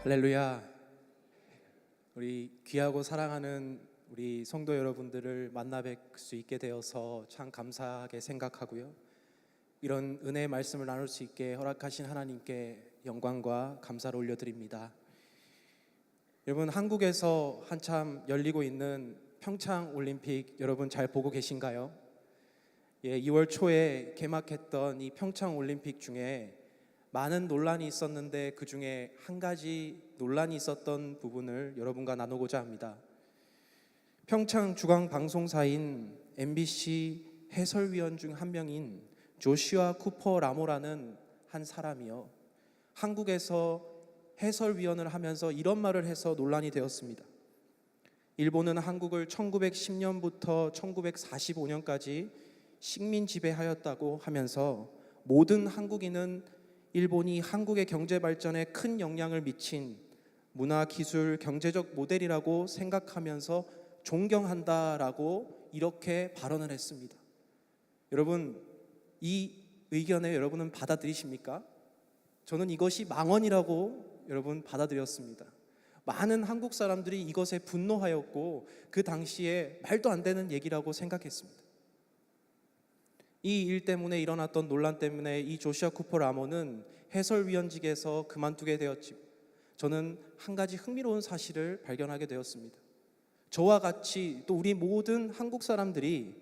할렐루야. 우리 귀하고 사랑하는 우리 성도 여러분들을 만나 뵐 수 있게 되어서 참 감사하게 생각하고요. 이런 은혜의 말씀을 나눌 수 있게 허락하신 하나님께 영광과 감사를 올려드립니다. 여러분, 한국에서 한참 열리고 있는 평창 올림픽 여러분 잘 보고 계신가요? 2월 초에 개막했던 이 평창 올림픽 중에 많은 논란이 있었는데 그 중에 한 가지 논란이 있었던 부분을 여러분과 나누고자 합니다. 평창 주간 방송사인 MBC 해설위원 중 한 명인 조슈아 쿠퍼 라모라는 한 사람이요, 한국에서 해설위원을 하면서 이런 말을 해서 논란이 되었습니다. 일본은 한국을 1910년부터 1945년까지 식민 지배하였다고 하면서 모든 한국인은 일본이 한국의 경제 발전에 큰 영향을 미친 문화, 기술, 경제적 모델이라고 생각하면서 존경한다라고 이렇게 발언을 했습니다. 여러분, 이 의견에 여러분은 받아들이십니까? 저는 이것이 망언이라고 여러분 받아들였습니다. 많은 한국 사람들이 이것에 분노하였고 그 당시에 말도 안 되는 얘기라고 생각했습니다. 이 일 때문에 일어났던 논란 때문에 이 조슈아 쿠퍼 라모는 해설위원직에서 그만두게 되었지만 저는 한 가지 흥미로운 사실을 발견하게 되었습니다. 저와 같이 또 우리 모든 한국 사람들이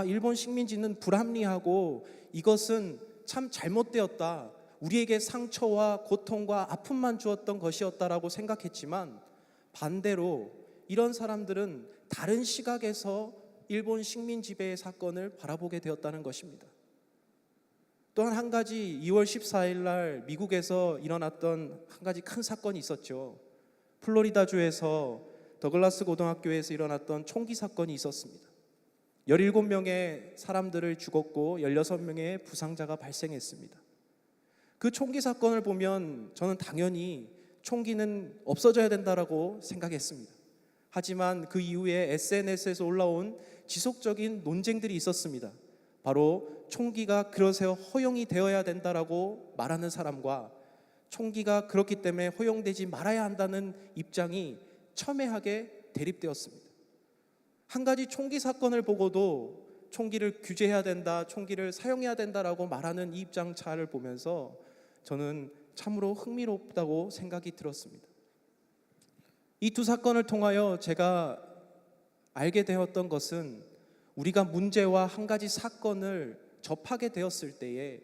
일본 식민지는 불합리하고 이것은 참 잘못되었다, 우리에게 상처와 고통과 아픔만 주었던 것이었다라고 생각했지만, 반대로 이런 사람들은 다른 시각에서 일본 식민 지배의 사건을 바라보게 되었다는 것입니다. 또한 한 가지 2월 14일 날 미국에서 일어났던 한 가지 큰 사건이 있었죠. 플로리다주에서 더글라스 고등학교에서 일어났던 총기 사건이 있었습니다. 17명의 사람들을 죽었고 16명의 부상자가 발생했습니다. 그 총기 사건을 보면 저는 당연히 총기는 없어져야 된다라고 생각했습니다. 하지만 그 이후에 SNS에서 올라온 지속적인 논쟁들이 있었습니다. 바로 총기가 그러세요 허용이 되어야 된다라고 말하는 사람과 총기가 그렇기 때문에 허용되지 말아야 한다는 입장이 첨예하게 대립되었습니다. 한 가지 총기 사건을 보고도 총기를 규제해야 된다, 총기를 사용해야 된다라고 말하는 이 입장 차를 보면서 저는 참으로 흥미롭다고 생각이 들었습니다. 이 두 사건을 통하여 제가 알게 되었던 것은, 우리가 문제와 한 가지 사건을 접하게 되었을 때에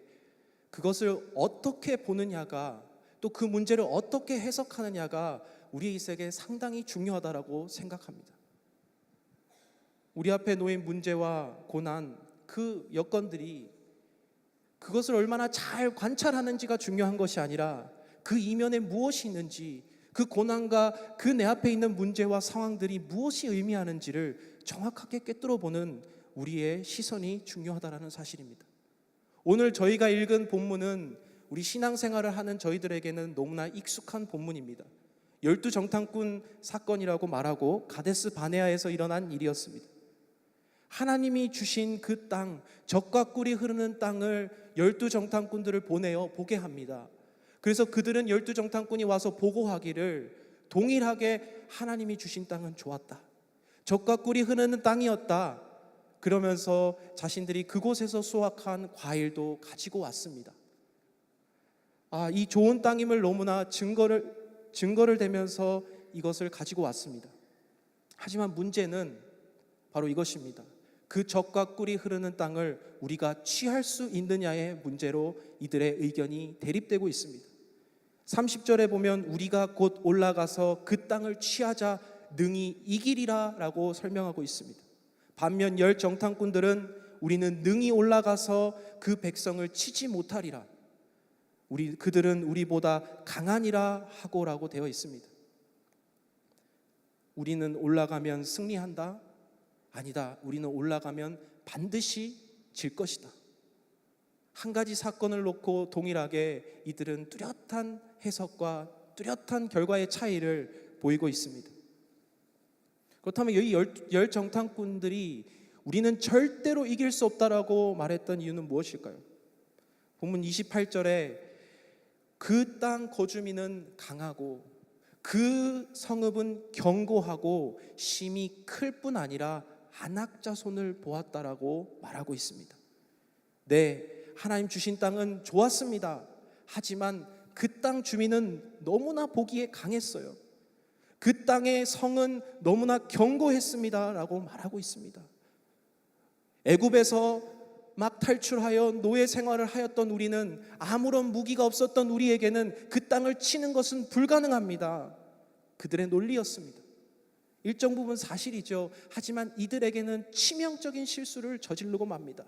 그것을 어떻게 보느냐가, 또 그 문제를 어떻게 해석하느냐가 우리의 인생에 상당히 중요하다고 생각합니다. 우리 앞에 놓인 문제와 고난, 그 여건들이 그것을 얼마나 잘 관찰하는지가 중요한 것이 아니라 그 이면에 무엇이 있는지, 그 고난과 그 내 앞에 있는 문제와 상황들이 무엇이 의미하는지를 정확하게 꿰뚫어 보는 우리의 시선이 중요하다는 사실입니다. 오늘 저희가 읽은 본문은 우리 신앙생활을 하는 저희들에게는 너무나 익숙한 본문입니다. 12정탐꾼 사건이라고 말하고 가데스 바네아에서 일어난 일이었습니다. 하나님이 주신 그 땅, 젖과 꿀이 흐르는 땅을 12정탐꾼들을 보내어 보게 합니다. 그래서 그들은 12정탐꾼이 와서 보고하기를 동일하게 하나님이 주신 땅은 좋았다, 젖과 꿀이 흐르는 땅이었다, 그러면서 자신들이 그곳에서 수확한 과일도 가지고 왔습니다. 이 좋은 땅임을 너무나 증거를 대면서 이것을 가지고 왔습니다. 하지만 문제는 바로 이것입니다. 그 젖과 꿀이 흐르는 땅을 우리가 취할 수 있느냐의 문제로 이들의 의견이 대립되고 있습니다. 30절에 보면 우리가 곧 올라가서 그 땅을 취하자 능히 이기리라 라고 설명하고 있습니다. 반면 10정탐꾼들은 우리는 능히 올라가서 그 백성을 치지 못하리라, 그들은 우리보다 강하니라 하고라고 되어 있습니다. 우리는 올라가면 승리한다? 아니다, 우리는 올라가면 반드시 질 것이다. 한 가지 사건을 놓고 동일하게 이들은 뚜렷한 해석과 뚜렷한 결과의 차이를 보이고 있습니다. 그렇다면 이 열 정탐꾼들이 우리는 절대로 이길 수 없다라고 말했던 이유는 무엇일까요? 본문 28절에 그 땅 거주민은 강하고 그 성읍은 견고하고 심이 클 뿐 아니라 안악자손을 보았다라고 말하고 있습니다. 네, 하나님 주신 땅은 좋았습니다. 하지만 그 땅 주민은 너무나 보기에 강했어요. 그 땅의 성은 너무나 견고했습니다 라고 말하고 있습니다. 애굽에서 막 탈출하여 노예 생활을 하였던 우리는, 아무런 무기가 없었던 우리에게는 그 땅을 치는 것은 불가능합니다. 그들의 논리였습니다. 일정 부분 사실이죠. 하지만 이들에게는 치명적인 실수를 저지르고 맙니다.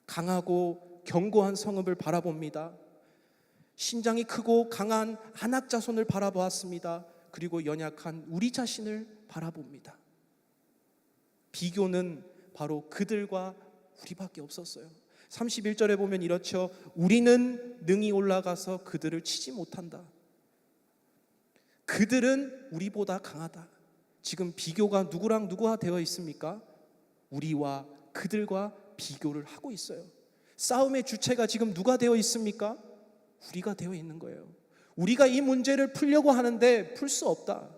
강하고 견고한 성읍을 바라봅니다. 신장이 크고 강한 안악자손을 바라보았습니다. 그리고 연약한 우리 자신을 바라봅니다. 비교는 바로 그들과 우리밖에 없었어요. 31절에 보면 이렇죠. 우리는 능히 올라가서 그들을 치지 못한다. 그들은 우리보다 강하다. 지금 비교가 누구랑 누구와 되어 있습니까? 우리와 그들과 비교를 하고 있어요. 싸움의 주체가 지금 누가 되어 있습니까? 우리가 되어 있는 거예요. 우리가 이 문제를 풀려고 하는데 풀 수 없다.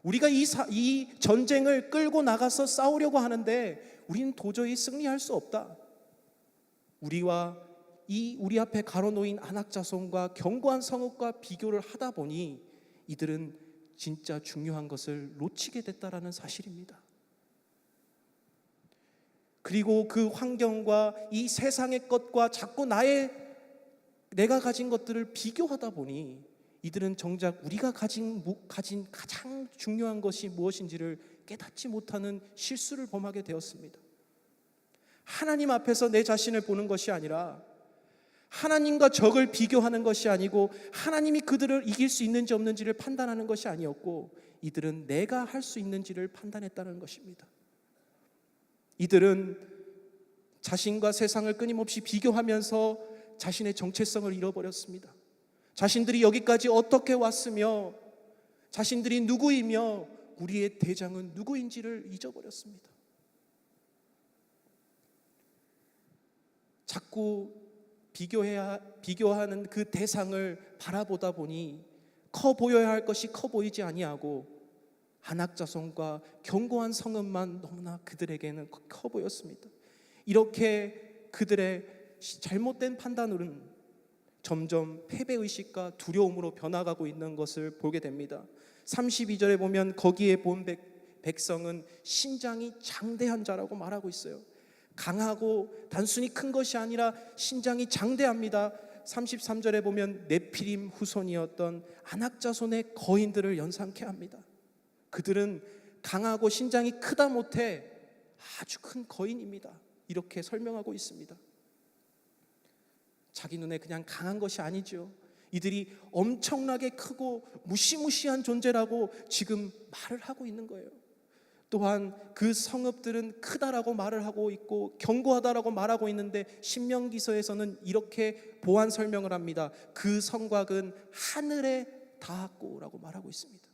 우리가 이 전쟁을 끌고 나가서 싸우려고 하는데 우리는 도저히 승리할 수 없다. 우리와 우리 앞에 가로놓인 안악자손과 견고한 성읍과 비교를 하다 보니 이들은 진짜 중요한 것을 놓치게 됐다라는 사실입니다. 그리고 그 환경과 이 세상의 것과 자꾸 내가 가진 것들을 비교하다 보니 이들은 정작 우리가 가진 가장 중요한 것이 무엇인지를 깨닫지 못하는 실수를 범하게 되었습니다. 하나님 앞에서 내 자신을 보는 것이 아니라, 하나님과 적을 비교하는 것이 아니고, 하나님이 그들을 이길 수 있는지 없는지를 판단하는 것이 아니었고, 이들은 내가 할 수 있는지를 판단했다는 것입니다. 이들은 자신과 세상을 끊임없이 비교하면서 자신의 정체성을 잃어버렸습니다. 자신들이 여기까지 어떻게 왔으며, 자신들이 누구이며, 우리의 대장은 누구인지를 잊어버렸습니다. 자꾸 비교하는 그 대상을 바라보다 보니 커 보여야 할 것이 커 보이지 아니하고, 안악자손과 견고한 성읍만 너무나 그들에게는 커 보였습니다. 이렇게 그들의 잘못된 판단으로는 점점 패배의식과 두려움으로 변화가고 있는 것을 보게 됩니다. 32절에 보면 거기에 본 백성은 신장이 장대한 자라고 말하고 있어요. 강하고 단순히 큰 것이 아니라 신장이 장대합니다. 33절에 보면 네피림 후손이었던 안악자손의 거인들을 연상케 합니다. 그들은 강하고 신장이 크다 못해 아주 큰 거인입니다. 이렇게 설명하고 있습니다. 자기 눈에 그냥 강한 것이 아니죠. 이들이 엄청나게 크고 무시무시한 존재라고 지금 말을 하고 있는 거예요. 또한 그 성읍들은 크다라고 말을 하고 있고 견고하다라고 말하고 있는데, 신명기서에서는 이렇게 보완 설명을 합니다. 그 성곽은 하늘에 닿았고라고 말하고 있습니다.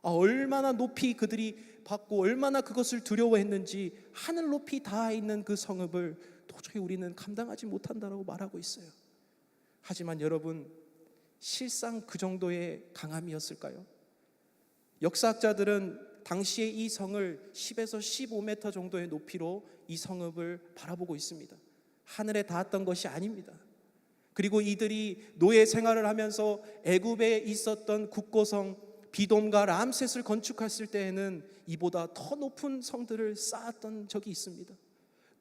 얼마나 높이 그들이 받고 얼마나 그것을 두려워했는지, 하늘 높이 닿아 있는 그 성읍을 도저히 우리는 감당하지 못한다라고 말하고 있어요. 하지만 여러분, 실상 그 정도의 강함이었을까요? 역사학자들은 당시에 이 성을 10에서 15m 정도의 높이로 이 성읍을 바라보고 있습니다. 하늘에 닿았던 것이 아닙니다. 그리고 이들이 노예 생활을 하면서 애굽에 있었던 국고성 비돔과 람셋을 건축했을 때에는 이보다 더 높은 성들을 쌓았던 적이 있습니다.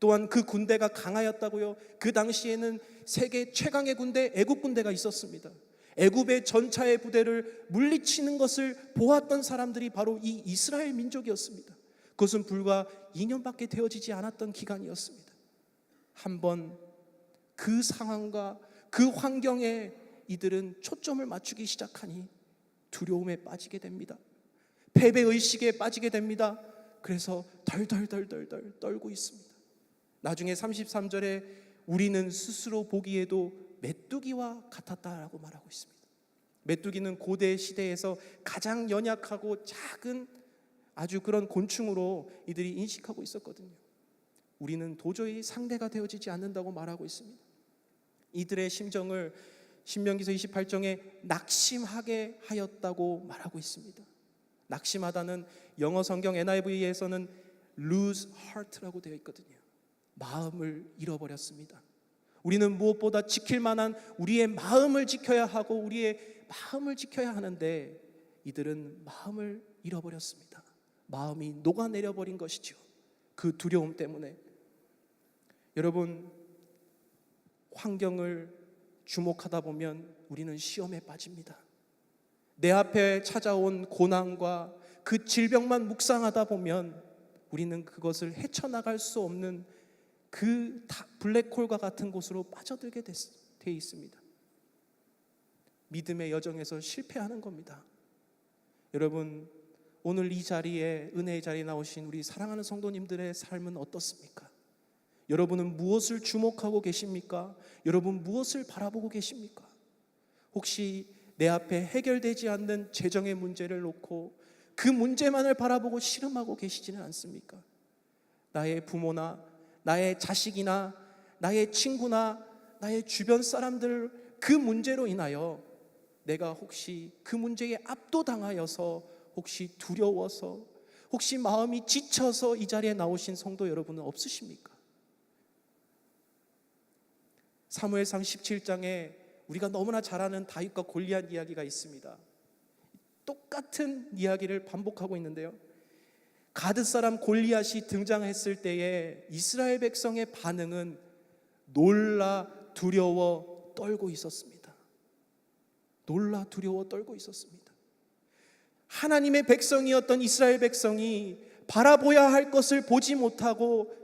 또한 그 군대가 강하였다고요. 그 당시에는 세계 최강의 군대, 애굽 군대가 있었습니다. 애굽의 전차의 부대를 물리치는 것을 보았던 사람들이 바로 이 이스라엘 민족이었습니다. 그것은 불과 2년밖에 되어지지 않았던 기간이었습니다. 한번 그 상황과 그 환경에 이들은 초점을 맞추기 시작하니 두려움에 빠지게 됩니다. 패배의식에 빠지게 됩니다. 그래서 덜덜덜덜 떨고 있습니다. 나중에 33절에 우리는 스스로 보기에도 메뚜기와 같았다라고 말하고 있습니다. 메뚜기는 고대 시대에서 가장 연약하고 작은 아주 그런 곤충으로 이들이 인식하고 있었거든요. 우리는 도저히 상대가 되어지지 않는다고 말하고 있습니다. 이들의 심정을 신명기서 28장에 낙심하게 하였다고 말하고 있습니다. 낙심하다는 영어 성경 NIV에서는 lose heart라고 되어 있거든요. 마음을 잃어버렸습니다. 우리는 무엇보다 지킬 만한 우리의 마음을 지켜야 하고 우리의 마음을 지켜야 하는데 이들은 마음을 잃어버렸습니다. 마음이 녹아내려 버린 것이죠. 그 두려움 때문에. 여러분, 환경을 주목하다 보면 우리는 시험에 빠집니다. 내 앞에 찾아온 고난과 그 질병만 묵상하다 보면 우리는 그것을 헤쳐나갈 수 없는 그 블랙홀과 같은 곳으로 빠져들게 돼 있습니다. 믿음의 여정에서 실패하는 겁니다. 여러분, 오늘 이 자리에, 은혜의 자리에 나오신 우리 사랑하는 성도님들의 삶은 어떻습니까? 여러분은 무엇을 주목하고 계십니까? 여러분 무엇을 바라보고 계십니까? 혹시 내 앞에 해결되지 않는 재정의 문제를 놓고 그 문제만을 바라보고 씨름하고 계시지는 않습니까? 나의 부모나 나의 자식이나 나의 친구나 나의 주변 사람들 그 문제로 인하여 내가 혹시 그 문제에 압도당하여서 혹시 두려워서 혹시 마음이 지쳐서 이 자리에 나오신 성도 여러분은 없으십니까? 사무엘상 17장에 우리가 너무나 잘 아는 다윗과 골리앗 이야기가 있습니다. 똑같은 이야기를 반복하고 있는데요, 가드 사람 골리앗이 등장했을 때에 이스라엘 백성의 반응은 놀라 두려워 떨고 있었습니다. 놀라 두려워 떨고 있었습니다. 하나님의 백성이었던 이스라엘 백성이 바라보아야 할 것을 보지 못하고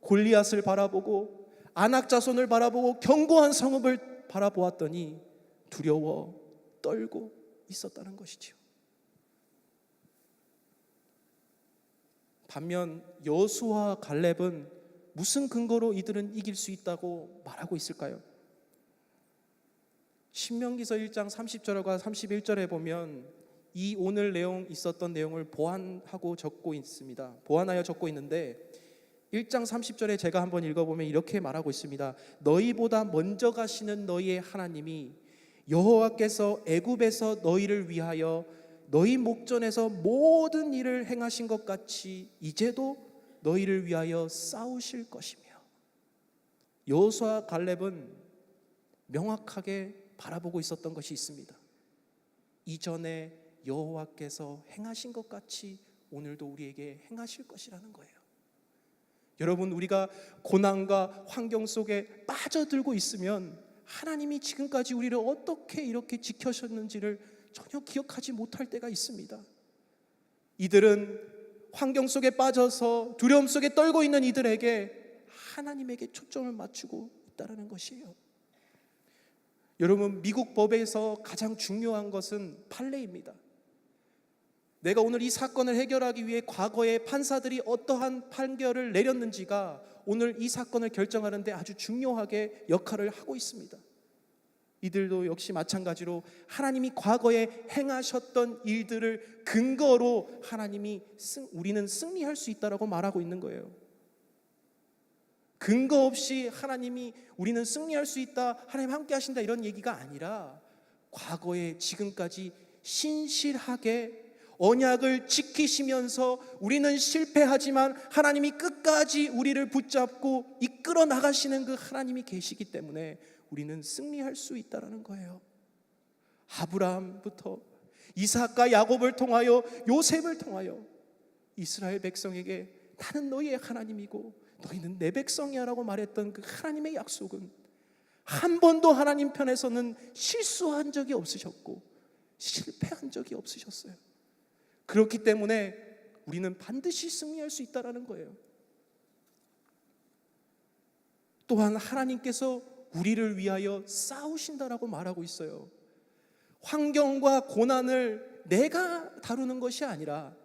골리앗을 바라보고 아낙 자손을 바라보고 견고한 성읍을 바라보았더니 두려워 떨고 있었다는 것이죠. 반면 여호수아와 갈렙은 무슨 근거로 이들은 이길 수 있다고 말하고 있을까요? 신명기서 1장 30절과 31절에 보면 이 오늘 내용 있었던 내용을 보완하여 적고 있는데 1장 30절에 제가 한번 읽어보면 이렇게 말하고 있습니다. 너희보다 먼저 가시는 너희의 하나님이 여호와께서 애굽에서 너희를 위하여 너희 목전에서 모든 일을 행하신 것 같이 이제도 너희를 위하여 싸우실 것이며. 여호수아와 갈렙은 명확하게 바라보고 있었던 것이 있습니다. 이전에 여호와께서 행하신 것 같이 오늘도 우리에게 행하실 것이라는 거예요. 여러분, 우리가 고난과 환경 속에 빠져들고 있으면 하나님이 지금까지 우리를 어떻게 이렇게 지켜셨는지를 전혀 기억하지 못할 때가 있습니다. 이들은 환경 속에 빠져서 두려움 속에 떨고 있는 이들에게 하나님에게 초점을 맞추고 있다는 것이에요. 여러분, 미국 법에서 가장 중요한 것은 판례입니다. 내가 오늘 이 사건을 해결하기 위해 과거에 판사들이 어떠한 판결을 내렸는지가 오늘 이 사건을 결정하는 데 아주 중요하게 역할을 하고 있습니다. 이들도 역시 마찬가지로 하나님이 과거에 행하셨던 일들을 근거로 우리는 승리할 수 있다라고 말하고 있는 거예요. 근거 없이 하나님이 우리는 승리할 수 있다, 하나님 함께 하신다 이런 얘기가 아니라 과거에 지금까지 신실하게 언약을 지키시면서 우리는 실패하지만 하나님이 끝까지 우리를 붙잡고 이끌어 나가시는 그 하나님이 계시기 때문에 우리는 승리할 수 있다는 거예요. 아브라함부터 이삭과 야곱을 통하여 요셉을 통하여 이스라엘 백성에게 나는 너희의 하나님이고 너희는 내 백성이야 라고 말했던 그 하나님의 약속은 한 번도 하나님 편에서는 실수한 적이 없으셨고 실패한 적이 없으셨어요. 그렇기 때문에 우리는 반드시 승리할 수 있다는 거예요. 또한 하나님께서 우리를 위하여 싸우신다라고 말하고 있어요. 환경과 고난을 내가 다루는 것이 아니라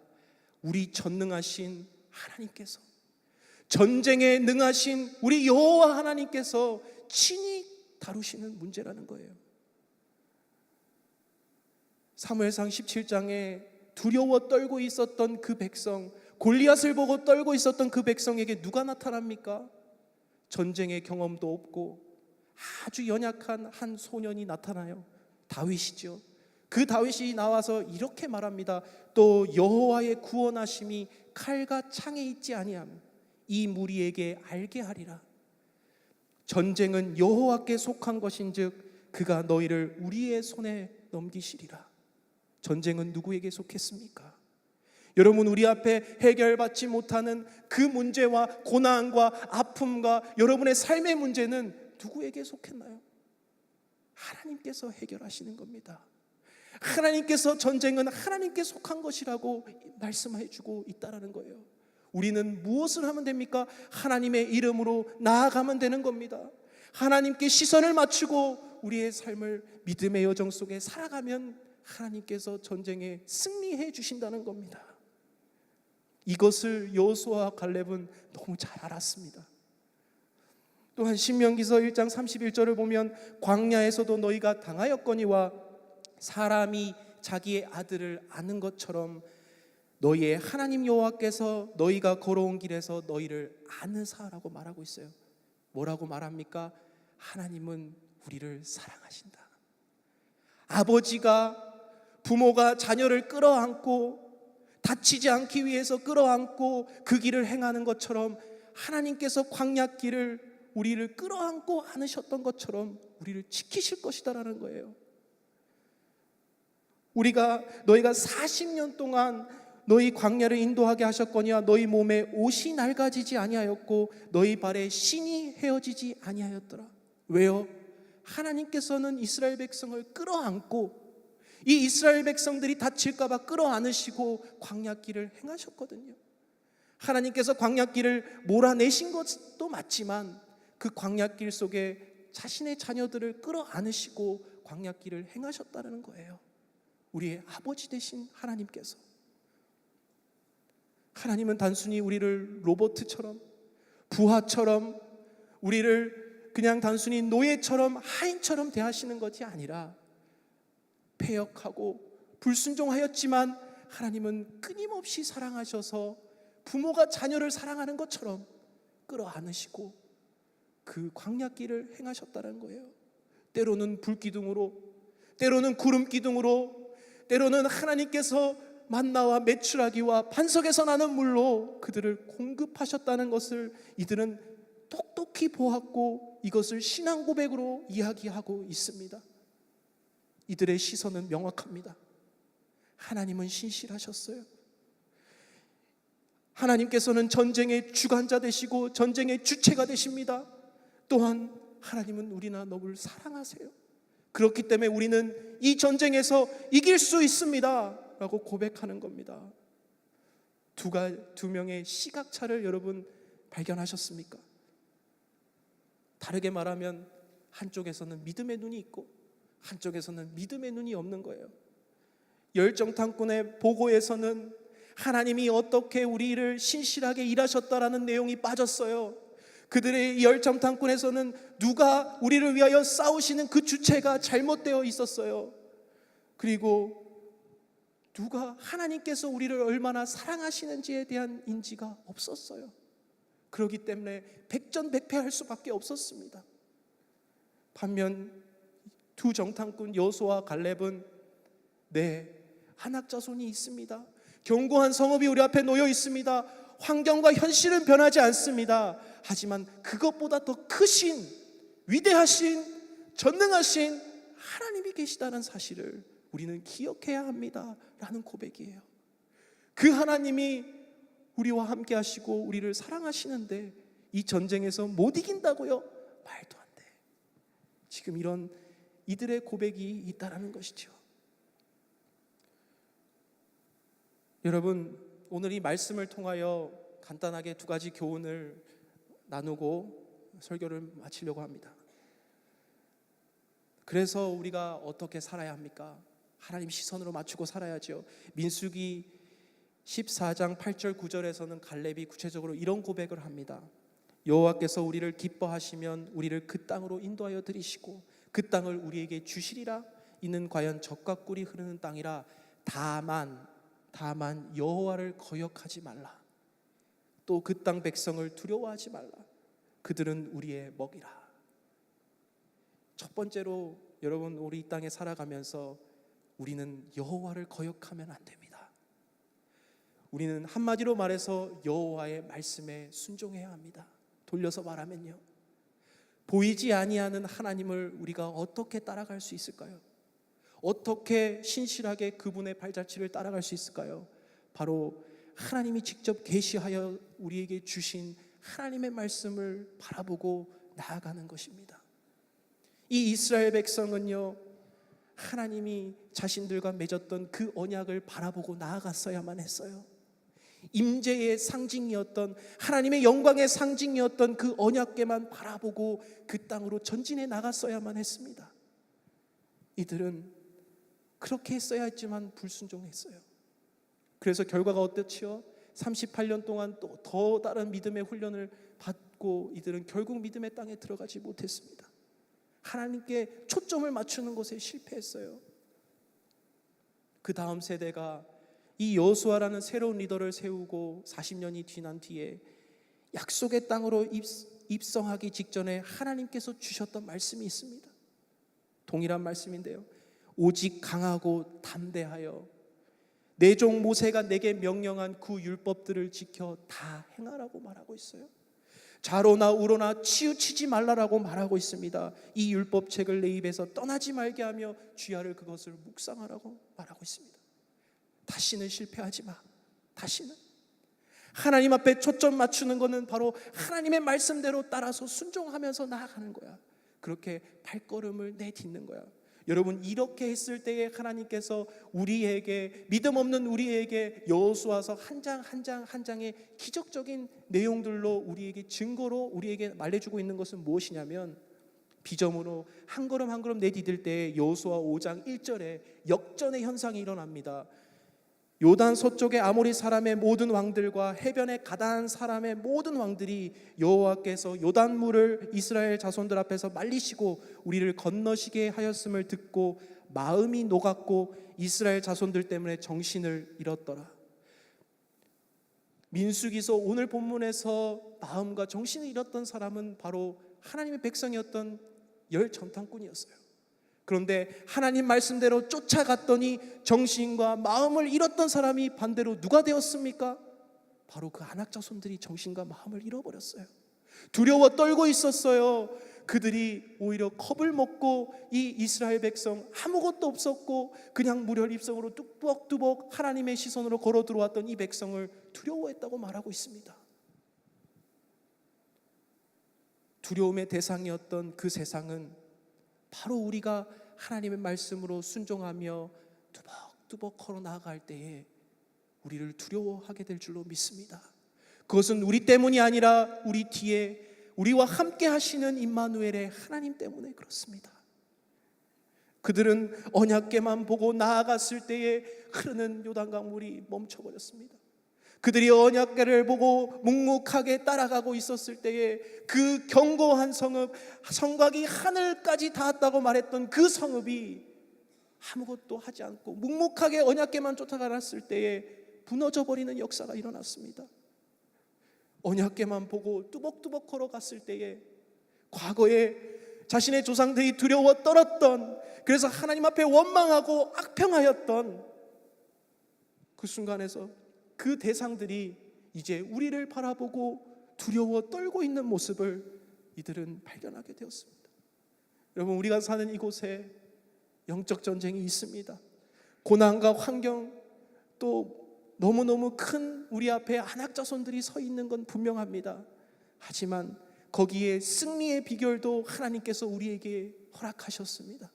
우리 전능하신 하나님께서, 전쟁에 능하신 우리 여호와 하나님께서 친히 다루시는 문제라는 거예요. 사무엘상 17장에 두려워 떨고 있었던 그 백성, 골리앗을 보고 떨고 있었던 그 백성에게 누가 나타납니까? 전쟁의 경험도 없고 아주 연약한 한 소년이 나타나요. 다윗이죠. 그 다윗이 나와서 이렇게 말합니다. 또 여호와의 구원하심이 칼과 창에 있지 아니함 이 무리에게 알게 하리라. 전쟁은 여호와께 속한 것인즉 그가 너희를 우리의 손에 넘기시리라. 전쟁은 누구에게 속했습니까? 여러분, 우리 앞에 해결받지 못하는 그 문제와 고난과 아픔과 여러분의 삶의 문제는 누구에게 속했나요? 하나님께서 해결하시는 겁니다. 하나님께서 전쟁은 하나님께 속한 것이라고 말씀해 주고 있다는 거예요. 우리는 무엇을 하면 됩니까? 하나님의 이름으로 나아가면 되는 겁니다. 하나님께 시선을 맞추고 우리의 삶을 믿음의 여정 속에 살아가면 하나님께서 전쟁에 승리해 주신다는 겁니다. 이것을 여호수아와 갈렙은 너무 잘 알았습니다. 또한 신명기서 1장 31절을 보면 광야에서도 너희가 당하였거니와 사람이 자기의 아들을 아는 것처럼 너희의 하나님 여호와께서 너희가 걸어온 길에서 너희를 아느사라고 말하고 있어요. 뭐라고 말합니까? 하나님은 우리를 사랑하신다. 아버지가 부모가 자녀를 끌어안고 다치지 않기 위해서 끌어안고 그 길을 행하는 것처럼 하나님께서 광야길을 우리를 끌어안고 안으셨던 것처럼 우리를 지키실 것이다라는 거예요. 너희가 40년 동안 너희 광야를 인도하게 하셨거니와 너희 몸에 옷이 낡아지지 아니하였고 너희 발에 신이 헤어지지 아니하였더라. 왜요? 하나님께서는 이스라엘 백성을 끌어안고 이 이스라엘 백성들이 다칠까 봐 끌어안으시고 광야길을 행하셨거든요. 하나님께서 광야길을 몰아내신 것도 맞지만 그 광야길 속에 자신의 자녀들을 끌어안으시고 광야길을 행하셨다는 거예요. 우리의 아버지 되신 하나님께서. 하나님은 단순히 우리를 로봇처럼 부하처럼 우리를 그냥 단순히 노예처럼 하인처럼 대하시는 것이 아니라 패역하고 불순종하였지만 하나님은 끊임없이 사랑하셔서 부모가 자녀를 사랑하는 것처럼 끌어안으시고 그 광야길을 행하셨다는 거예요. 때로는 불기둥으로, 때로는 구름기둥으로, 때로는 하나님께서 만나와 메추라기와 반석에서 나는 물로 그들을 공급하셨다는 것을 이들은 똑똑히 보았고 이것을 신앙 고백으로 이야기하고 있습니다. 이들의 시선은 명확합니다. 하나님은 신실하셨어요. 하나님께서는 전쟁의 주관자 되시고 전쟁의 주체가 되십니다. 또한 하나님은 우리나 너를 사랑하세요. 그렇기 때문에 우리는 이 전쟁에서 이길 수 있습니다 라고 고백하는 겁니다. 두 명의 시각차를 여러분 발견하셨습니까? 다르게 말하면 한쪽에서는 믿음의 눈이 있고 한쪽에서는 믿음의 눈이 없는 거예요. 열정탐꾼의 보고에서는 하나님이 어떻게 우리를 신실하게 일하셨다라는 내용이 빠졌어요. 그들의 열정탐꾼에서는 누가 우리를 위하여 싸우시는 그 주체가 잘못되어 있었어요. 그리고 누가 하나님께서 우리를 얼마나 사랑하시는지에 대한 인지가 없었어요. 그렇기 때문에 백전백패할 수밖에 없었습니다. 반면 두 정탐꾼 여호수아와 갈렙은 안악자손이 있습니다. 견고한 성읍이 우리 앞에 놓여 있습니다. 환경과 현실은 변하지 않습니다. 하지만 그것보다 더 크신 위대하신 전능하신 하나님이 계시다는 사실을 우리는 기억해야 합니다 라는 고백이에요. 그 하나님이 우리와 함께 하시고 우리를 사랑하시는데 이 전쟁에서 못 이긴다고요? 말도 안 돼. 지금 이런 이들의 고백이 있다라는 것이죠. 여러분, 오늘 이 말씀을 통하여 간단하게 두 가지 교훈을 나누고 설교를 마치려고 합니다. 그래서 우리가 어떻게 살아야 합니까? 하나님 시선으로 맞추고 살아야죠. 민수기 14장 8절 9절에서는 갈렙이 구체적으로 이런 고백을 합니다. 여호와께서 우리를 기뻐하시면 우리를 그 땅으로 인도하여 들이시고 그 땅을 우리에게 주시리라. 이는 과연 젖과 꿀이 흐르는 땅이라. 다만 여호와를 거역하지 말라. 또 그 땅 백성을 두려워하지 말라. 그들은 우리의 먹이라. 첫 번째로 여러분, 우리 이 땅에 살아가면서 우리는 여호와를 거역하면 안 됩니다. 우리는 한마디로 말해서 여호와의 말씀에 순종해야 합니다. 돌려서 말하면요, 보이지 아니하는 하나님을 우리가 어떻게 따라갈 수 있을까요? 어떻게 신실하게 그분의 발자취를 따라갈 수 있을까요? 바로 하나님이 직접 계시하여 우리에게 주신 하나님의 말씀을 바라보고 나아가는 것입니다. 이 이스라엘 백성은요, 하나님이 자신들과 맺었던 그 언약을 바라보고 나아갔어야만 했어요. 임재의 상징이었던, 하나님의 영광의 상징이었던 그 언약궤만 바라보고 그 땅으로 전진해 나갔어야만 했습니다. 이들은 그렇게 했어야 했지만 불순종했어요. 그래서 결과가 어땠지요? 38년 동안 또 더 다른 믿음의 훈련을 받고 이들은 결국 믿음의 땅에 들어가지 못했습니다. 하나님께 초점을 맞추는 것에 실패했어요. 그 다음 세대가 이 여호수아라는 새로운 리더를 세우고 40년이 지난 뒤에 약속의 땅으로 입성하기 직전에 하나님께서 주셨던 말씀이 있습니다. 동일한 말씀인데요, 오직 강하고 담대하여 내 종 모세가 내게 명령한 그 율법들을 지켜 다 행하라고 말하고 있어요. 좌로나 우로나 치우치지 말라라고 말하고 있습니다. 이 율법책을 내 입에서 떠나지 말게 하며 주야를 그것을 묵상하라고 말하고 있습니다. 다시는 실패하지 마. 다시는. 하나님 앞에 초점 맞추는 것은 바로 하나님의 말씀대로 따라서 순종하면서 나아가는 거야. 그렇게 발걸음을 내딛는 거야. 여러분, 이렇게 했을 때에 하나님께서 우리에게, 믿음 없는 우리에게 여호수아서 한 장 한 장의 기적적인 내용들로 우리에게 증거로 우리에게 말해주고 있는 것은 무엇이냐면, 비전으로 한 걸음 한 걸음 내디딜 때 여호수아 5장 1절에 역전의 현상이 일어납니다. 요단 서쪽의 아모리 사람의 모든 왕들과 해변의 가다한 사람의 모든 왕들이 여호와께서 요단물을 이스라엘 자손들 앞에서 말리시고 우리를 건너시게 하였음을 듣고 마음이 녹았고 이스라엘 자손들 때문에 정신을 잃었더라. 민수기서 오늘 본문에서 마음과 정신을 잃었던 사람은 바로 하나님의 백성이었던 열 전탄꾼이었어요. 그런데 하나님 말씀대로 쫓아갔더니 정신과 마음을 잃었던 사람이 반대로 누가 되었습니까? 바로 그 안악자손들이 정신과 마음을 잃어버렸어요. 두려워 떨고 있었어요. 그들이 오히려 겁을 먹고 이 이스라엘 백성 아무것도 없었고 그냥 무혈 입성으로 뚜벅뚜벅 하나님의 시선으로 걸어 들어왔던 이 백성을 두려워했다고 말하고 있습니다. 두려움의 대상이었던 그 세상은 바로 우리가 하나님의 말씀으로 순종하며 뚜벅뚜벅 걸어 나아갈 때에 우리를 두려워하게 될 줄로 믿습니다. 그것은 우리 때문이 아니라 우리 뒤에 우리와 함께 하시는 임마누엘의 하나님 때문에 그렇습니다. 그들은 언약궤만 보고 나아갔을 때에 흐르는 요단강물이 멈춰버렸습니다. 그들이 언약궤를 보고 묵묵하게 따라가고 있었을 때에 그 견고한 성곽이 하늘까지 닿았다고 말했던 그 성읍이 아무것도 하지 않고 묵묵하게 언약궤만 쫓아갔을 때에 무너져 버리는 역사가 일어났습니다. 언약궤만 보고 뚜벅뚜벅 걸어갔을 때에 과거에 자신의 조상들이 두려워 떨었던, 그래서 하나님 앞에 원망하고 악평하였던 그 순간에서 그 대상들이 이제 우리를 바라보고 두려워 떨고 있는 모습을 이들은 발견하게 되었습니다. 여러분, 우리가 사는 이곳에 영적 전쟁이 있습니다. 고난과 환경, 또 너무너무 큰 우리 앞에 안악자손들이 서 있는 건 분명합니다. 하지만 거기에 승리의 비결도 하나님께서 우리에게 허락하셨습니다.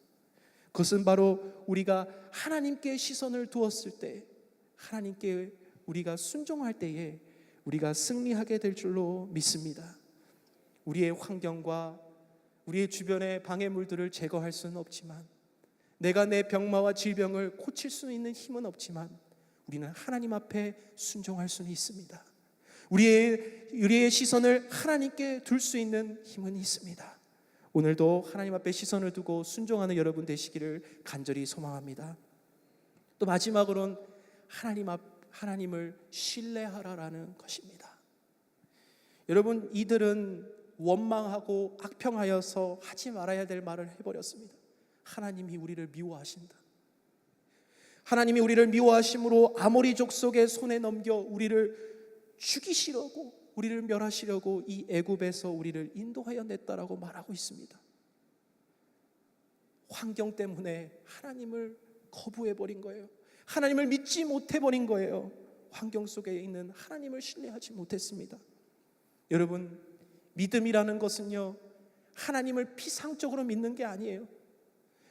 그것은 바로 우리가 하나님께 시선을 두었을 때, 하나님께 우리가 순종할 때에 우리가 승리하게 될 줄로 믿습니다. 우리의 환경과 우리의 주변의 방해물들을 제거할 수는 없지만, 내가 내 병마와 질병을 고칠 수 있는 힘은 없지만 우리는 하나님 앞에 순종할 수는 있습니다. 우리의 시선을 하나님께 둘 수 있는 힘은 있습니다. 오늘도 하나님 앞에 시선을 두고 순종하는 여러분 되시기를 간절히 소망합니다. 또 마지막으로는 하나님을 신뢰하라라는 것입니다. 여러분, 이들은 원망하고 악평하여서 하지 말아야 될 말을 해버렸습니다. 하나님이 우리를 미워하신다. 하나님이 우리를 미워하심으로 아모리 족속의 손에 넘겨 우리를 죽이시려고, 우리를 멸하시려고 이 애굽에서 우리를 인도하여 냈다라고 말하고 있습니다. 환경 때문에 하나님을 거부해버린 거예요. 하나님을 믿지 못해버린 거예요. 환경 속에 있는 하나님을 신뢰하지 못했습니다. 여러분, 믿음이라는 것은요, 하나님을 피상적으로 믿는 게 아니에요.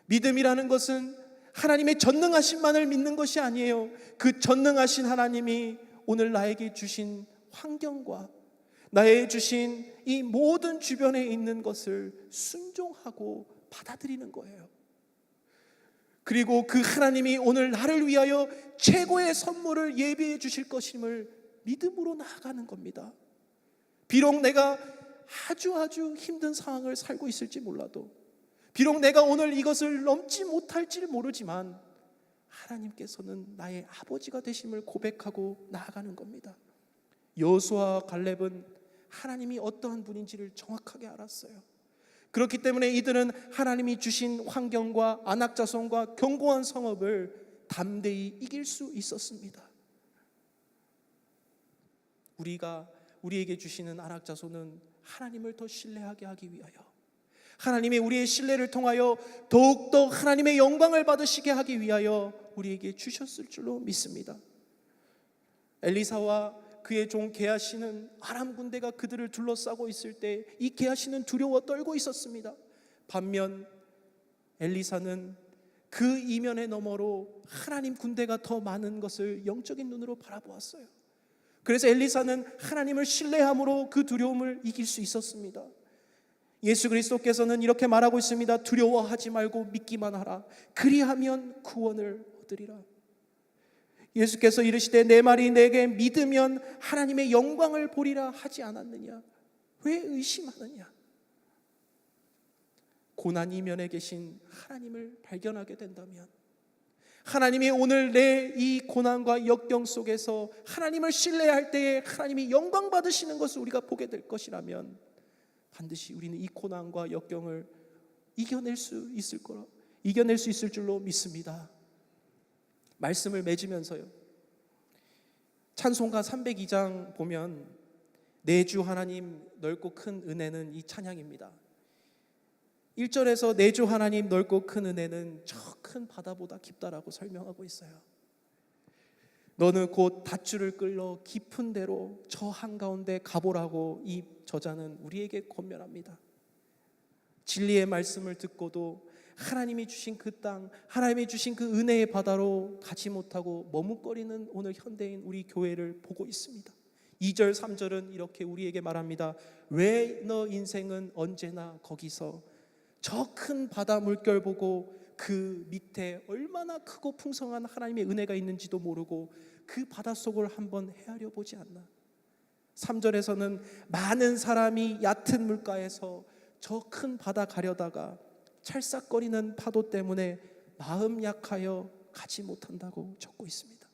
믿음이라는 것은 하나님의 전능하심만을 믿는 것이 아니에요. 그 전능하신 하나님이 오늘 나에게 주신 환경과 나에게 주신 이 모든 주변에 있는 것을 순종하고 받아들이는 거예요. 그리고 그 하나님이 오늘 나를 위하여 최고의 선물을 예비해 주실 것임을 믿음으로 나아가는 겁니다. 비록 내가 아주 힘든 상황을 살고 있을지 몰라도, 비록 내가 오늘 이것을 넘지 못할지 모르지만 하나님께서는 나의 아버지가 되심을 고백하고 나아가는 겁니다. 여호수아와 갈렙은 하나님이 어떠한 분인지를 정확하게 알았어요. 그렇기 때문에 이들은 하나님이 주신 환경과 안악자손과 견고한 성읍을 담대히 이길 수 있었습니다. 우리에게 주시는 안악자손은 하나님을 더 신뢰하게 하기 위하여, 하나님이 우리의 신뢰를 통하여 더욱더 하나님의 영광을 받으시게 하기 위하여 우리에게 주셨을 줄로 믿습니다. 엘리사와 그의 종 게하시는 아람 군대가 그들을 둘러싸고 있을 때 이 게하시는 두려워 떨고 있었습니다. 반면 엘리사는 그 이면의 너머로 하나님 군대가 더 많은 것을 영적인 눈으로 바라보았어요. 그래서 엘리사는 하나님을 신뢰함으로 그 두려움을 이길 수 있었습니다. 예수 그리스도께서는 이렇게 말하고 있습니다. 두려워하지 말고 믿기만 하라. 그리하면 구원을 얻으리라. 예수께서 이르시되 내 말이 내게 믿으면 하나님의 영광을 보리라 하지 않았느냐? 왜 의심하느냐? 고난 이면에 계신 하나님을 발견하게 된다면, 하나님이 오늘 내 이 고난과 역경 속에서 하나님을 신뢰할 때에 하나님이 영광 받으시는 것을 우리가 보게 될 것이라면 반드시 우리는 이 고난과 역경을 이겨낼 수 있을 줄로 믿습니다. 말씀을 맺으면서요, 찬송가 302장 보면 내 주 하나님 넓고 큰 은혜는 이 찬양입니다. 1절에서 내 주 하나님 넓고 큰 은혜는 저 큰 바다보다 깊다라고 설명하고 있어요. 너는 곧 밧줄을 끌러 깊은 데로 저 한가운데 가보라고 이 저자는 우리에게 권면합니다. 진리의 말씀을 듣고도 하나님이 주신 그 땅, 하나님이 주신 그 은혜의 바다로 가지 못하고 머뭇거리는 오늘 현대인 우리 교회를 보고 있습니다. 2절 3절은 이렇게 우리에게 말합니다. 왜 너 인생은 언제나 거기서 저 큰 바다 물결 보고 그 밑에 얼마나 크고 풍성한 하나님의 은혜가 있는지도 모르고 그 바닷속을 한번 헤아려 보지 않나. 3절에서는 많은 사람이 얕은 물가에서 저 큰 바다 가려다가 찰싹거리는 파도 때문에 마음 약하여 가지 못한다고 적고 있습니다.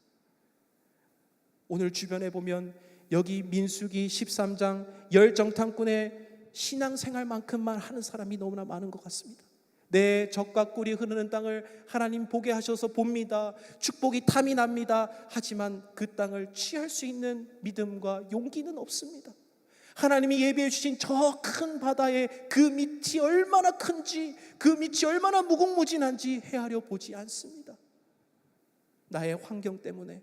오늘 주변에 보면 여기 민수기 13장 열정탐꾼의 신앙생활만큼만 하는 사람이 너무나 많은 것 같습니다. 내 젖과 꿀이 흐르는 땅을 하나님 보게 하셔서 봅니다. 축복이 탐이 납니다. 하지만 그 땅을 취할 수 있는 믿음과 용기는 없습니다. 하나님이 예비해 주신 저 큰 바다의 그 밑이 얼마나 큰지, 그 밑이 얼마나 무궁무진한지 헤아려 보지 않습니다. 나의 환경 때문에,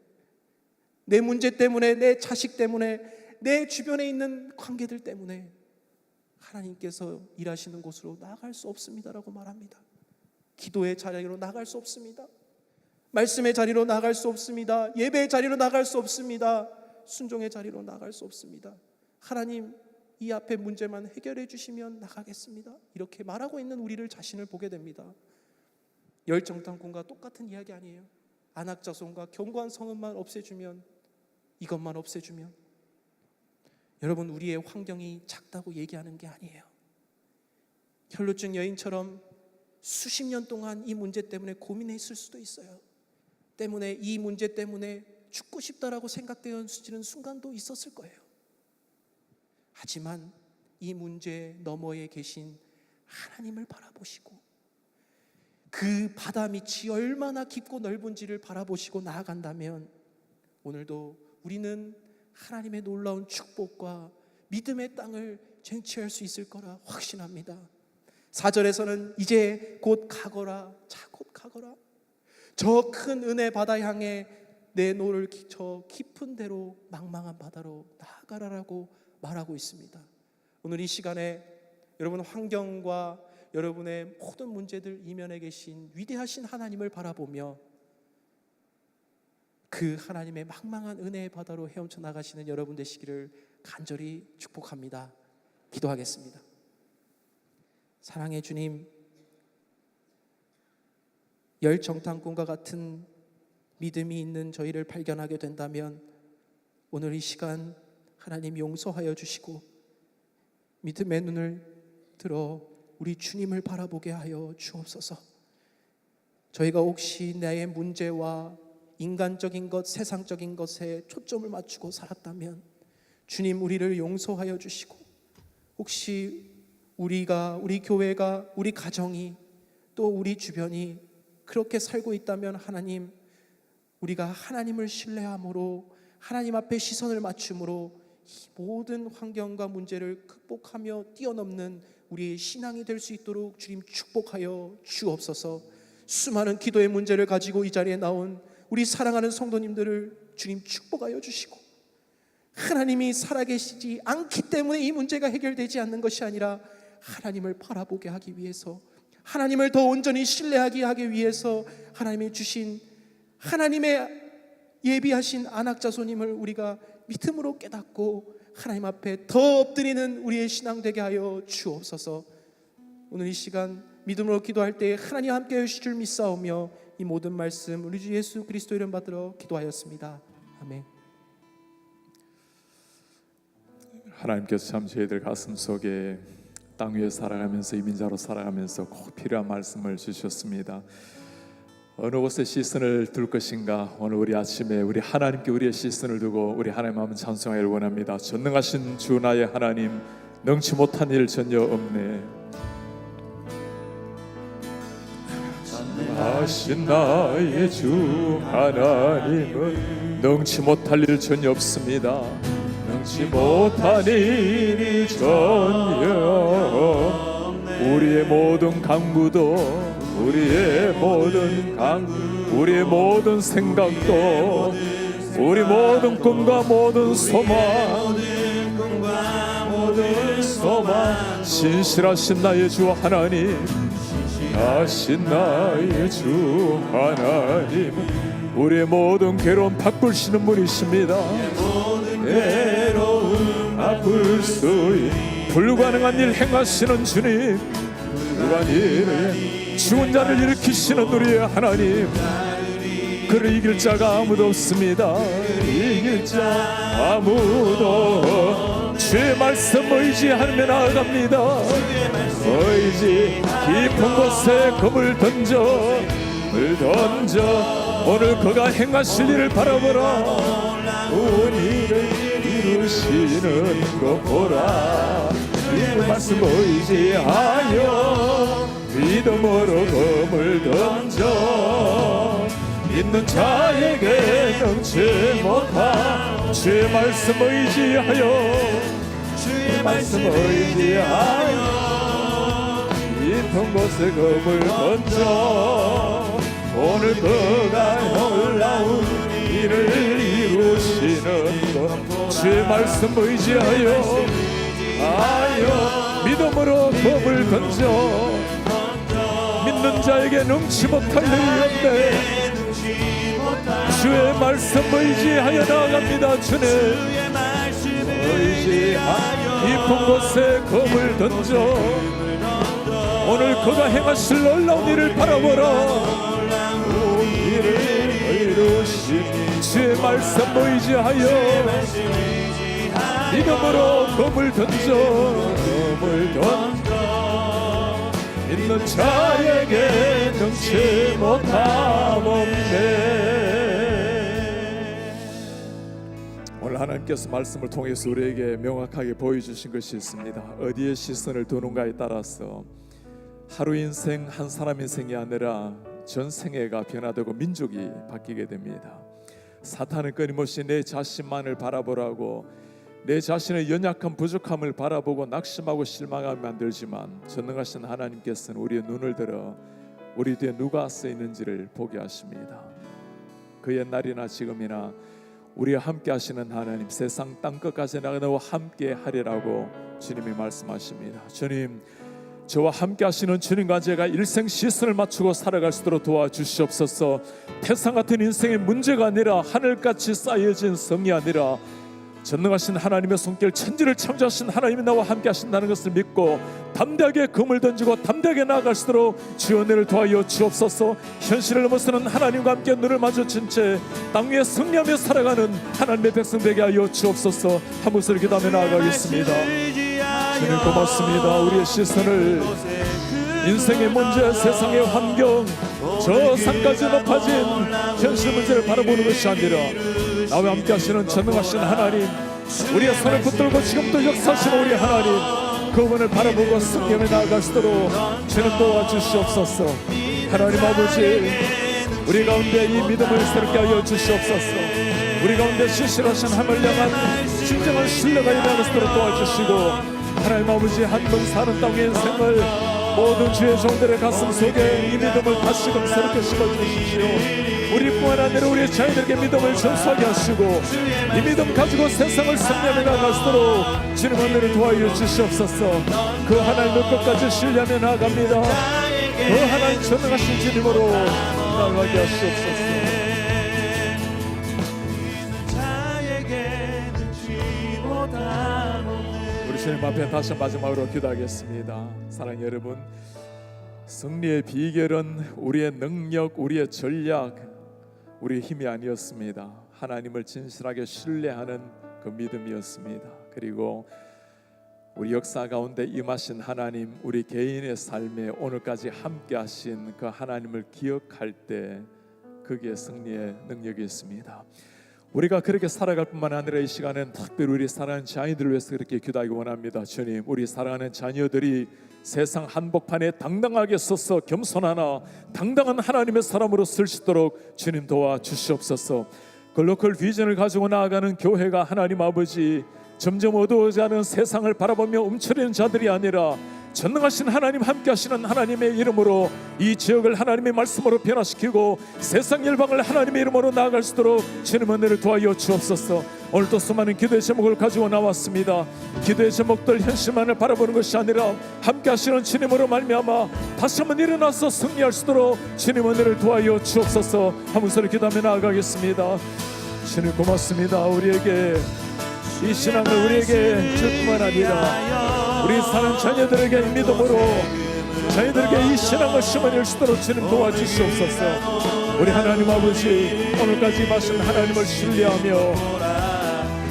내 문제 때문에, 내 자식 때문에, 내 주변에 있는 관계들 때문에 하나님께서 일하시는 곳으로 나아갈 수 없습니다라고 말합니다. 기도의 자리로 나아갈 수 없습니다. 말씀의 자리로 나아갈 수 없습니다. 예배의 자리로 나아갈 수 없습니다. 순종의 자리로 나아갈 수 없습니다. 하나님, 이 앞에 문제만 해결해 주시면 나가겠습니다. 이렇게 말하고 있는 우리를 자신을 보게 됩니다. 열정탐꾼과 똑같은 이야기 아니에요? 안악자손과 견고한 성읍만 없애주면, 이것만 없애주면, 여러분, 우리의 환경이 작다고 얘기하는 게 아니에요. 혈루증 여인처럼 수십 년 동안 이 문제 때문에 고민했을 수도 있어요. 때문에 이 문제 때문에 죽고 싶다라고 생각되는 순간도 있었을 거예요. 하지만 이 문제 너머에 계신 하나님을 바라보시고 그 바다 밑이 얼마나 깊고 넓은지를 바라보시고 나아간다면 오늘도 우리는 하나님의 놀라운 축복과 믿음의 땅을 쟁취할 수 있을 거라 확신합니다. 4절에서는 이제 곧 가거라, 자 곧 가거라, 저 큰 은혜 바다 향해 내 노를 저 깊은 데로 망망한 바다로 나아가라라고 말하고 있습니다. 오늘 이 시간에 여러분 환경과 여러분의 모든 문제들 이면에 계신 위대하신 하나님을 바라보며 그 하나님의 망망한 은혜의 바다로 헤엄쳐 나가시는 여러분 되시기를 간절히 축복합니다. 기도하겠습니다. 사랑의 주님, 열정탐꾼과 같은 믿음이 있는 저희를 발견하게 된다면 오늘 이 시간 하나님 용서하여 주시고 믿음의 눈을 들어 우리 주님을 바라보게 하여 주옵소서. 저희가 혹시 나의 문제와 인간적인 것, 세상적인 것에 초점을 맞추고 살았다면 주님 우리를 용서하여 주시고, 혹시 우리가, 우리 교회가, 우리 가정이 또 우리 주변이 그렇게 살고 있다면 하나님, 우리가 하나님을 신뢰함으로 하나님 앞에 시선을 맞춤으로 이 모든 환경과 문제를 극복하며 뛰어넘는 우리의 신앙이 될 수 있도록 주님 축복하여 주옵소서. 수많은 기도의 문제를 가지고 이 자리에 나온 우리 사랑하는 성도님들을 주님 축복하여 주시고, 하나님이 살아계시지 않기 때문에 이 문제가 해결되지 않는 것이 아니라 하나님을 바라보게 하기 위해서, 하나님을 더 온전히 신뢰하게 하기 위해서 하나님이 주신, 하나님의 예비하신 안악자손임을 우리가 믿음으로 깨닫고 하나님 앞에 더 엎드리는 우리의 신앙 되게 하여 주옵소서. 오늘 이 시간 믿음으로 기도할 때 하나님 함께 해주실 줄 믿사오며 이 모든 말씀 우리 주 예수 그리스도 이름 받들어 기도하였습니다. 아멘. 하나님께서 참 저희들 가슴 속에 땅 위에 살아가면서 이민자로 살아가면서 꼭 필요한 말씀을 주셨습니다. 어느 곳에 시선을 둘 것인가? 오늘 우리 아침에 우리 하나님께 우리의 시선을 두고 우리 하나님 한번 찬송하기를 원합니다. 전능하신 주 나의 하나님, 능치 못한 일 전혀 없네. 전능하신 나의 주 하나님은 능치 못할 일 전혀 없습니다. 능치 못한 일이 전혀 없네. 우리의 모든 강구도, 우리의 모든 우리의 모든 생각도, 우리 모든 꿈과 모든 소망, 신실하신 나의 주 하나님, 신실하신 나의 주 하나님, 우리의 모든 괴로움 바꾸시는 분이십니다. 괴로움 바꿀 수 있는 불가능한 일 행하시는 주님, 불가능한 일을, 죽은 자를 일으키시는 우리의 하나님, 그를 이길 자가 아무도 없습니다. 이길 자 아무도. 주의 말씀 의지하며 나아갑니다. 의지 깊은 곳에 검을 던져 오늘 그가 행하실 일을 바라보라. 온 일을 이루시는 것 보라. 주의 말씀 의지하여 믿음으로 검을 던져 믿는 자에게 능치 못한 주의 말씀 의지하여, 주의 말씀 의지하여 깊은 곳에 검을 던져 오늘 그가 놀라운 일을 이루시는 것. 주의 말씀 의지하여 믿음으로 검을 던져 믿는 자에게 능치 못할 일이 없네. 주의 말씀 의지하여 나아갑니다. 주님 의지하여 깊은 곳에 검을 던져 오늘 그가 행하실 놀라운 일을 바라보라. 일을 이루시니 주의 말씀 의지하여 믿음으로 검을 던져 믿는 자에게 능치 못함 없네. 오늘 오늘 하나님께서 말씀을 통해서 우리에게 명확하게 보여주신 것이 있습니다. 어디에 시선을 두는가에 따라서 하루 인생, 한 사람 인생이 아니라 전 생애가 변화되고 민족이 바뀌게 됩니다. 사탄은 끊임없이 내 자신만을 바라보라고, 내 자신의 연약한 부족함을 바라보고 낙심하고 실망하게 만들지만, 전능하신 하나님께서는 우리의 눈을 들어 우리 뒤에 누가 서 있는지를 보게 하십니다. 그 옛날이나 지금이나 우리와 함께 하시는 하나님, 세상 땅끝까지 나가고 함께 하리라고 주님이 말씀하십니다. 주님, 저와 함께 하시는 주님과 제가 일생 시선을 맞추고 살아갈 수 있도록 도와주시옵소서. 태산 같은 인생의 문제가 아니라 하늘같이 쌓여진 성이 아니라 전능하신 하나님의 손길, 천지를 창조하신 하나님이 나와 함께 하신다는 것을 믿고 담대하게 금을 던지고 담대하게 나아갈 수 있도록 주여 은혜를 도하여 주옵소서. 현실을 넘어서는 하나님과 함께 눈을 마주친 채 땅 위에 승리하며 살아가는 하나님의 백성 되게 하여 주옵소서. 한 목소리 기도하며 나아가겠습니다. 주님 고맙습니다. 우리의 시선을 인생의 문제, 세상의 환경, 저 산까지 높아진 현실 문제를 바라보는 것이 아니라 나와 함께 하시는 전능하신 하나님, 우리의 손을 붙들고 지금도 역사하시는 우리 하나님, 그분을 바라보고 승리하며 나아갈 수 있도록 주님 도와주시옵소서. 하나님 아버지, 우리 가운데 이 믿음을 새롭게 하여 주시옵소서. 우리 가운데 신실하신 하나님을 향한 진정한 신뢰가 일어날 수 있도록 도와주시고, 하나님 아버지, 한 번 사는 땅의 인생을 모든 주의 종들의 가슴 속에 이 믿음을 다시금 새롭게 심어주십시오. 우리뿐만 아니라 우리 자녀들에게 믿음을 전수하게 하시고 이 믿음 가지고 세상을 승리하며 나아갈수록 주님 은혜를 도와여 주시옵소서. 그 하나님을 끝까지 신뢰하며 나아갑니다. 그 하나님 전능하신 주님으로 나아가게 하시옵소서. 주님 앞에 다시 마지막으로 기도하겠습니다. 사랑하는 여러분, 승리의 비결은 우리의 능력, 우리의 전략, 우리의 힘이 아니었습니다. 하나님을 진실하게 신뢰하는 그 믿음이었습니다. 그리고 우리 역사 가운데 임하신 하나님, 우리 개인의 삶에 오늘까지 함께 하신 그 하나님을 기억할 때 그게 승리의 능력이 있습니다. 우리가 그렇게 살아갈 뿐만 아니라 이 시간엔 특별히 우리 사랑하는 자녀들을 위해서 그렇게 기도하기 원합니다. 주님, 우리 사랑하는 자녀들이 세상 한복판에 당당하게 서서 겸손하나 당당한 하나님의 사람으로 쓸 수 있도록 주님 도와주시옵소서. 글로컬 비전을 가지고 나아가는 교회가 하나님 아버지, 점점 어두워져가는 세상을 바라보며 움츠리는 자들이 아니라 전능하신 하나님, 함께 하시는 하나님의 이름으로 이 지역을 하나님의 말씀으로 변화시키고 세상 열방을 하나님의 이름으로 나아갈 수 있도록 주님 은혜를 도와여 주옵소서. 오늘도 수많은 기도의 제목을 가지고 나왔습니다. 기도의 제목들 현실만을 바라보는 것이 아니라 함께 하시는 주님으로 말미암아 다시 한번 일어나서 승리할 수 있도록 주님 은혜를 도와여 주옵소서. 한 목소리 기도하며 나아가겠습니다. 주님 고맙습니다. 우리에게 이 신앙을 우리에게 줄 뿐만 아니라 우리 사는 자녀들에게 믿음으로 자녀들에게 이 신앙을 심어낼 수 있도록 주님 도와주시옵소서. 우리 하나님 아버지, 오늘까지 마신 하나님을 신뢰하며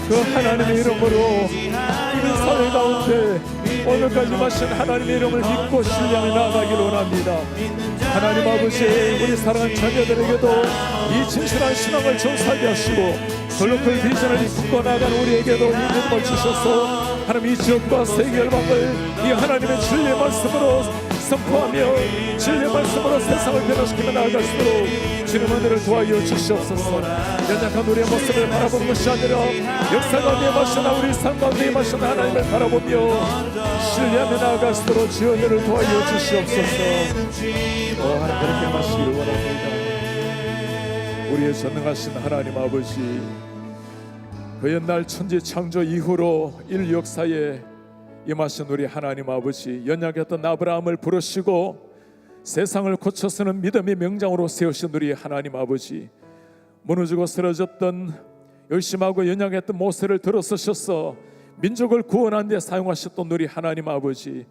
그 하나님의 이름으로 우리 사회 가운데 오늘까지 마신 하나님의 이름을 믿고 신뢰하며 나아가기를 원합니다. 하나님 아버지, 우리 사랑하는 자녀들에게도 이 진실한 신앙을 전수하게 하시고 글로컬 비전을 이끌고 나가는 우리에게도 이 믿음을 주셔서 하나님 이 지역과 세계 열방을 이 하나님의 진리의 말씀으로 선포하며 진리의 말씀으로 세상을 변화시키며 나아갈 수 있도록 주님 은혜를 도와여 주시옵소서. 연약한 우리의 모습을 바라보는 것이 아니라 역사 가운데 마시나 우리 삶 가운데 마시나 하나님을 바라보며 신뢰하며 나아갈 수 있도록 주의 은혜를 도와여 주시옵소서. 하나님 그렇게 마시기를 원합니다. 우리의 전능하신 하나님 아버지, 그 옛날 천지 창조 이후로 인류 역사에 임하신 우리 하나님 아버지, 연약했던 아브라함을 부르시고 세상을 고쳐서는 믿음의 명장으로 세우신 우리 하나님 아버지, 무너지고 쓰러졌던 열심하고 연약했던 모세를 들어서셔서 민족을 구원하는 데 사용하셨던 우리 하나님 아버지,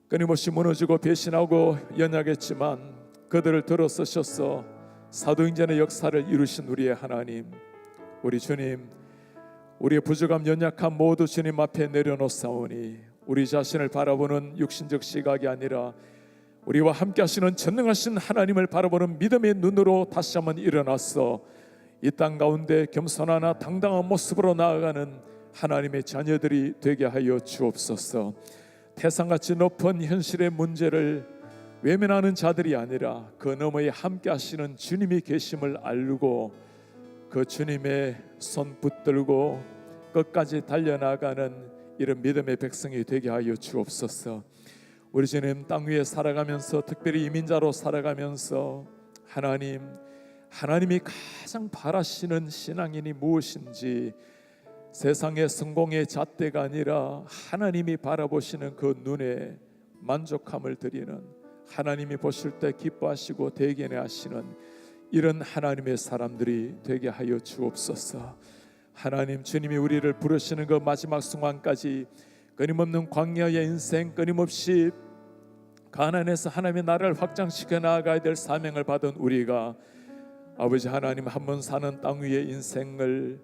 끊임없이 무너지고 배신하고 연약했지만 그들을 들어서셔서 사도행전의 역사를 이루신 우리의 하나님, 우리 주님, 우리의 부족함 연약함 모두 주님 앞에 내려놓사오니 우리 자신을 바라보는 육신적 시각이 아니라 우리와 함께 하시는 전능하신 하나님을 바라보는 믿음의 눈으로 다시 한번 일어나서 이 땅 가운데 겸손하나 당당한 모습으로 나아가는 하나님의 자녀들이 되게 하여 주옵소서. 태산같이 높은 현실의 문제를 외면하는 자들이 아니라 그 너머에 함께 하시는 주님이 계심을 알고 그 주님의 손 붙들고 끝까지 달려나가는 이런 믿음의 백성이 되게 하여 주옵소서. 우리 주님, 땅 위에 살아가면서 특별히 이민자로 살아가면서 하나님이 가장 바라시는 신앙인이 무엇인지, 세상의 성공의 잣대가 아니라 하나님이 바라보시는 그 눈에 만족함을 드리는, 하나님이 보실 때 기뻐하시고 대견해 하시는 이런 하나님의 사람들이 되게 하여 주옵소서. 하나님, 주님이 우리를 부르시는 그 마지막 순간까지 끊임없는 광야의 인생, 끊임없이 가나안에서 하나님의 나라를 확장시켜 나아가야 될 사명을 받은 우리가 아버지 하나님, 한 번 사는 땅 위의 인생을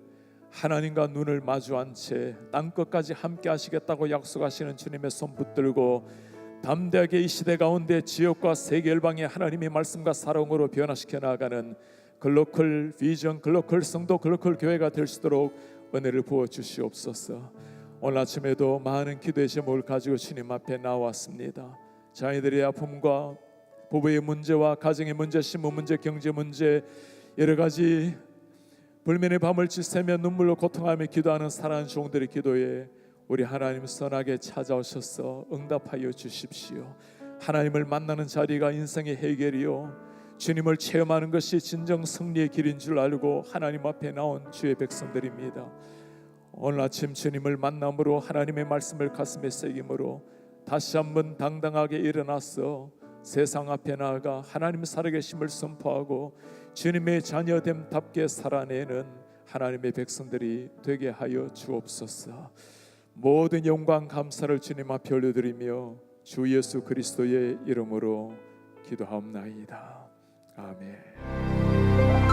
하나님과 눈을 마주한 채 땅 끝까지 함께 하시겠다고 약속하시는 주님의 손 붙들고 담대하게 이 시대 가운데 지역과 세계 열방의 하나님의 말씀과 사랑으로 변화시켜 나아가는 글로컬 비전, 글로컬 성도, 글로컬 교회가 될 수 있도록 은혜를 부어 주시옵소서. 오늘 아침에도 많은 기도의 제목을 가지고 주님 앞에 나왔습니다. 자녀들의 아픔과 부부의 문제와 가정의 문제, 신문 문제, 경제 문제, 여러 가지 불면의 밤을 지새며 눈물로 고통하며 기도하는 사랑하는 종들의 기도에 우리 하나님 선하게 찾아오셔서 응답하여 주십시오. 하나님을 만나는 자리가 인생의 해결이요, 주님을 체험하는 것이 진정 승리의 길인 줄 알고 하나님 앞에 나온 주의 백성들입니다. 오늘 아침 주님을 만남으로 하나님의 말씀을 가슴에 새김으로 다시 한번 당당하게 일어나서 세상 앞에 나아가 하나님 살아계심을 선포하고 주님의 자녀됨답게 살아내는 하나님의 백성들이 되게 하여 주옵소서. 모든 영광 감사를 주님 앞에 올려드리며 주 예수 그리스도의 이름으로 기도하옵나이다. 아멘.